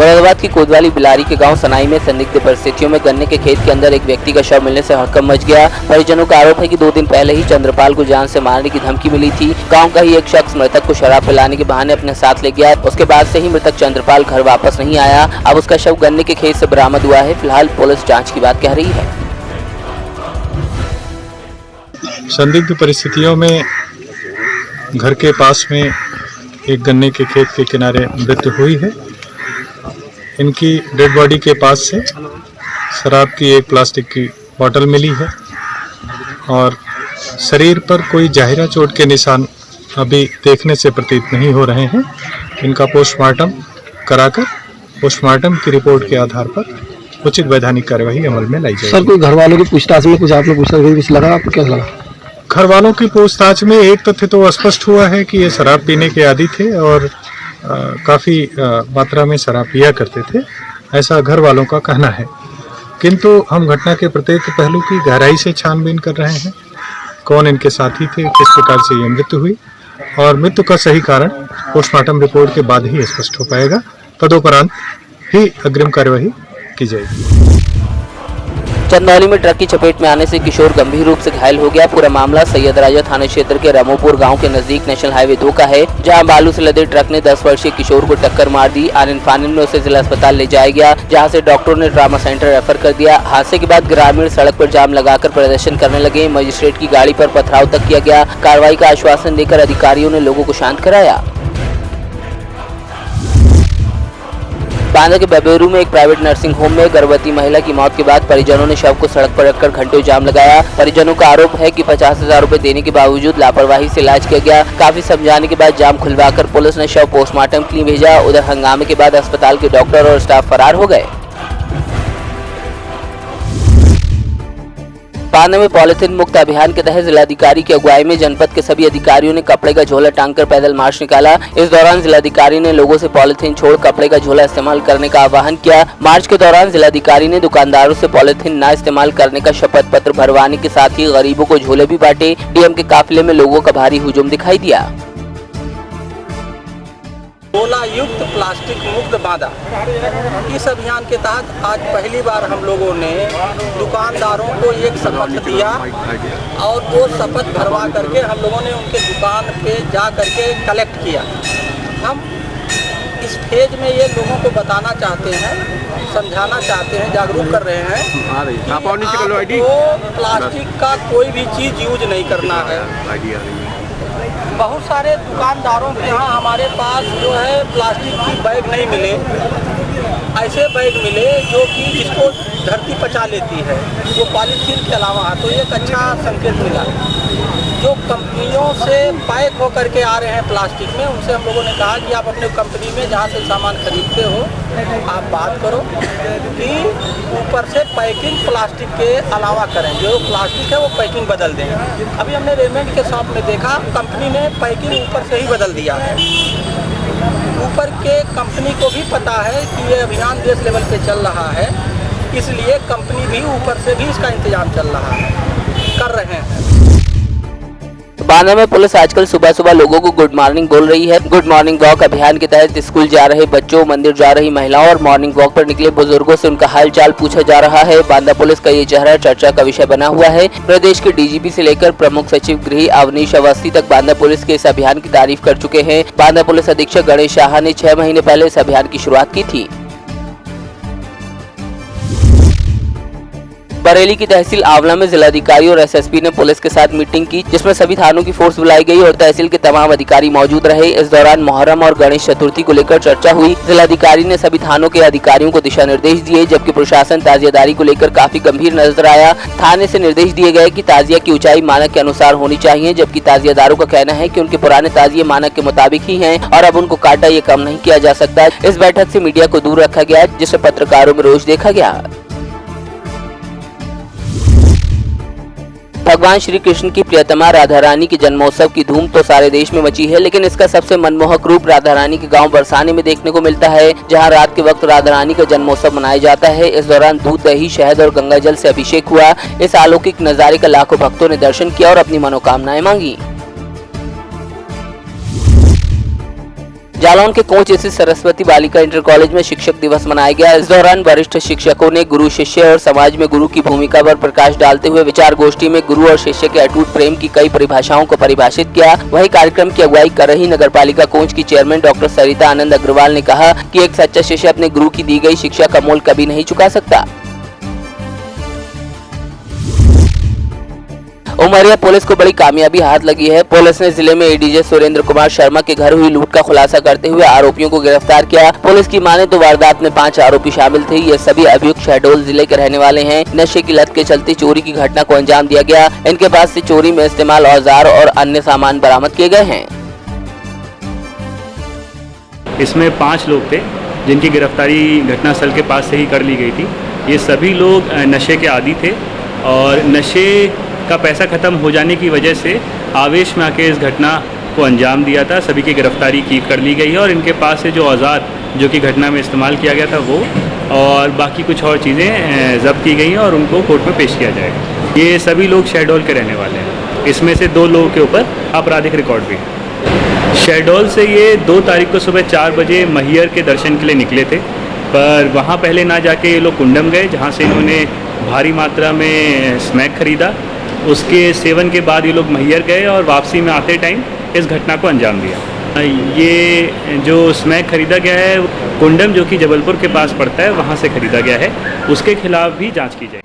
मुरादाबाद की कोतवाली बिलारी के गांव सनाई में संदिग्ध परिस्थितियों में गन्ने के खेत के अंदर एक व्यक्ति का शव मिलने से हड़कंप मच गया। परिजनों का आरोप है कि 2 दिन पहले ही चंद्रपाल को जान से मारने की धमकी मिली थी। गांव का ही एक शख्स मृतक को शराब पिलाने के बहाने अपने साथ ले गया। उसके बाद से ही मृतक चंद्रपाल घर वापस नहीं आया। अब उसका शव गन्ने के खेत से बरामद हुआ है। फिलहाल पुलिस जाँच की बात कह रही है। संदिग्ध परिस्थितियों में घर के पास में एक गन्ने के खेत के किनारे मृत्यु हुई है। इनकी डेड बॉडी के पास से शराब की एक प्लास्टिक की बोतल मिली है और शरीर पर कोई जाहिरा चोट के निशान अभी देखने से प्रतीत नहीं हो रहे हैं। इनका पोस्टमार्टम कराकर पोस्टमार्टम की रिपोर्ट के आधार पर उचित वैधानिक कार्यवाही अमल में लाई जाएगी। सर, कोई घर वालों की पूछताछ में कुछ आपने कुछ लगा, आपको क्या लगा? घर वालों की पूछताछ में एक तथ्य तो स्पष्ट हुआ है कि ये शराब पीने के आदी थे और काफ़ी मात्रा में शराब पिया करते थे, ऐसा घर वालों का कहना है। किंतु हम घटना के प्रत्येक पहलू की गहराई से छानबीन कर रहे हैं। कौन इनके साथी थे, किस प्रकार से ये मृत्यु हुई और मृत्यु का सही कारण पोस्टमार्टम रिपोर्ट के बाद ही स्पष्ट हो पाएगा। तदोपरांत ही अग्रिम कार्यवाही की जाएगी। चंदौली में ट्रक की चपेट में आने से किशोर गंभीर रूप से घायल हो गया। पूरा मामला सैयद राजा थाना क्षेत्र के रामोपुर गांव के नजदीक नेशनल हाईवे 2 का है, जहां बालू से लदे ट्रक ने 10 वर्षीय किशोर को टक्कर मार दी। आनन फानन में उसे जिला अस्पताल ले जाया गया, जहां से डॉक्टरों ने ट्रामा सेंटर रेफर कर दिया। हादसे के बाद ग्रामीण सड़क पर जाम लगाकर प्रदर्शन करने लगे। मजिस्ट्रेट की गाड़ी पर पथराव तक किया गया। कार्रवाई का आश्वासन देकर अधिकारियों ने लोगों को शांत कराया। बांदा के बबेरू में एक प्राइवेट नर्सिंग होम में गर्भवती महिला की मौत के बाद परिजनों ने शव को सड़क पर रखकर घंटों जाम लगाया। परिजनों का आरोप है कि 50,000 रुपए देने के बावजूद लापरवाही से इलाज किया गया। काफी समझाने के बाद जाम खुलवाकर पुलिस ने शव पोस्टमार्टम के लिए भेजा। उधर हंगामे के बाद अस्पताल के डॉक्टर और स्टाफ फरार हो गए। बांदा में पॉलिथीन मुक्त अभियान के तहत जिलाधिकारी की अगुवाई में जनपद के सभी अधिकारियों ने कपड़े का झोला टांगकर पैदल मार्च निकाला। इस दौरान जिलाधिकारी ने लोगों से पॉलिथीन छोड़ कपड़े का झोला इस्तेमाल करने का आह्वान किया। मार्च के दौरान जिलाधिकारी ने दुकानदारों से पॉलिथीन न इस्तेमाल करने का शपथ पत्र भरवाने के साथ ही गरीबों को झोले भी बांटे। डीएम के काफिले में लोगों का भारी हुजूम दिखाई दिया। झोला युक्त प्लास्टिक मुक्त बांदा, इस अभियान के तहत आज पहली बार हम लोगों ने दुकानदारों को एक शपथ दिया और वो शपथ भरवा करके हम लोगों ने उनके दुकान पे जा करके कलेक्ट किया। हम इस फेज में ये लोगों को बताना चाहते हैं, समझाना चाहते हैं, जागरूक कर रहे हैं कि आपको प्लास्टिक का कोई भी चीज़ यूज नहीं करना है। बहुत सारे दुकानदारों के यहाँ हमारे पास जो है प्लास्टिक की बैग नहीं मिले, ऐसे बैग मिले जो कि जिसको धरती पचा लेती है, वो पॉलीथीन के अलावा। तो एक अच्छा संकेत मिला। जो कंपनियों से पैक होकर के आ रहे हैं प्लास्टिक में, उनसे हम लोगों ने कहा कि आप अपने कंपनी में जहाँ से सामान खरीदते हो आप बात करो कि ऊपर से पैकिंग प्लास्टिक के अलावा करें। जो प्लास्टिक है वो पैकिंग बदल दें। अभी हमने रेमंड के शॉप में देखा, कंपनी ने पैकिंग ऊपर से ही बदल दिया है। ऊपर के कंपनी को भी पता है कि ये अभियान देश लेवल पे चल रहा है, इसलिए कंपनी भी ऊपर से भी इसका इंतजाम चल रहा है, कर रहे हैं। बांदा में पुलिस आजकल सुबह सुबह लोगों को गुड मॉर्निंग बोल रही है। गुड मॉर्निंग वॉक अभियान के तहत स्कूल जा रहे बच्चों, मंदिर जा रही महिलाओं और मॉर्निंग वॉक पर निकले बुजुर्गों से उनका हाल चाल पूछा जा रहा है। बांदा पुलिस का ये चेहरा चर्चा का विषय बना हुआ है। प्रदेश के डीजीपी से लेकर प्रमुख सचिव गृह अवनीश अवस्थी तक बांदा पुलिस के इस अभियान की तारीफ कर चुके हैं। बांदा पुलिस अधीक्षक गणेश शाह ने 6 महीने पहले इस अभियान की शुरुआत की थी। बरेली की तहसील आंवला में जिलाधिकारी और एसएसपी ने पुलिस के साथ मीटिंग की, जिसमें सभी थानों की फोर्स बुलाई गई और तहसील के तमाम अधिकारी मौजूद रहे। इस दौरान मुहर्रम और गणेश चतुर्थी को लेकर चर्चा हुई। जिलाधिकारी ने सभी थानों के अधिकारियों को दिशा निर्देश दिए, जबकि प्रशासन ताजियादारी को लेकर काफी गंभीर नजर आया। थाने से निर्देश दिए गए कि ताजिया की ऊंचाई मानक के अनुसार होनी चाहिए, जबकि ताजियादारों का कहना है कि उनके पुराने ताजिए मानक के मुताबिक ही हैं और अब उनको काटा ये कम नहीं किया जा सकता। इस बैठक से मीडिया को दूर रखा गया, जिसे पत्रकारों में रोष देखा गया। भगवान श्री कृष्ण की प्रियतमा राधा रानी के जन्मोत्सव की धूम तो सारे देश में मची है, लेकिन इसका सबसे मनमोहक रूप राधा रानी के गांव बरसाने में देखने को मिलता है, जहां रात के वक्त राधा रानी का जन्मोत्सव मनाया जाता है। इस दौरान दूध, दही, शहद और गंगा जल से अभिषेक हुआ। इस अलौकिक नजारे का लाखों भक्तों ने दर्शन किया और अपनी मनोकामनाएं मांगी। जालौन के कोच स्थित सरस्वती बालिका इंटर कॉलेज में शिक्षक दिवस मनाया गया। इस दौरान वरिष्ठ शिक्षकों ने गुरु शिष्य और समाज में गुरु की भूमिका पर प्रकाश डालते हुए विचार गोष्ठी में गुरु और शिष्य के अटूट प्रेम की कई परिभाषाओं को परिभाषित किया। वहीं कार्यक्रम की अगुवाई कर रही नगरपालिका कोच की चेयरमैन डॉक्टर सरिता आनंद अग्रवाल ने कहा कि एक सच्चा शिष्य अपने गुरु की दी गई शिक्षा का मोल कभी नहीं चुका सकता। उमरिया पुलिस को बड़ी कामयाबी हाथ लगी है। पुलिस ने जिले में एडीजे सुरेंद्र कुमार शर्मा के घर हुई लूट का खुलासा करते हुए आरोपियों को गिरफ्तार किया। पुलिस की माने तो वारदात में 5 आरोपी शामिल थे। ये सभी अभियुक्त शहडोल जिले के रहने वाले हैं। नशे की लत के चलते चोरी की घटना को अंजाम दिया गया। इनके पास से चोरी में इस्तेमाल औजार और अन्य सामान बरामद किए गए हैं। इसमें 5 लोग थे जिनकी गिरफ्तारी घटनास्थल के पास से ही कर ली गई थी। ये सभी लोग नशे के आदी थे और नशे का पैसा ख़त्म हो जाने की वजह से आवेश में आके इस घटना को अंजाम दिया था। सभी की गिरफ्तारी कर ली गई है और इनके पास से जो औजार जो कि घटना में इस्तेमाल किया गया था वो और बाकी कुछ और चीज़ें जब्त की गई हैं और उनको कोर्ट में पेश किया जाएगा। ये सभी लोग शहडोल के रहने वाले हैं। इसमें से 2 लोगों के ऊपर आपराधिक रिकॉर्ड भी है। शहडोल से ये 2 तारीख को सुबह 4 बजे मैहर के दर्शन के लिए निकले थे, पर वहाँ पहले ना जाके ये लोग कुंडम गए, जहाँ से इन्होंने भारी मात्रा में स्मैक खरीदा। उसके सेवन के बाद ये लोग मैहर गए और वापसी में आते टाइम इस घटना को अंजाम दिया। ये जो स्मैक खरीदा गया है कुंडम जो कि जबलपुर के पास पड़ता है वहाँ से खरीदा गया है, उसके खिलाफ भी जांच की जाएगी।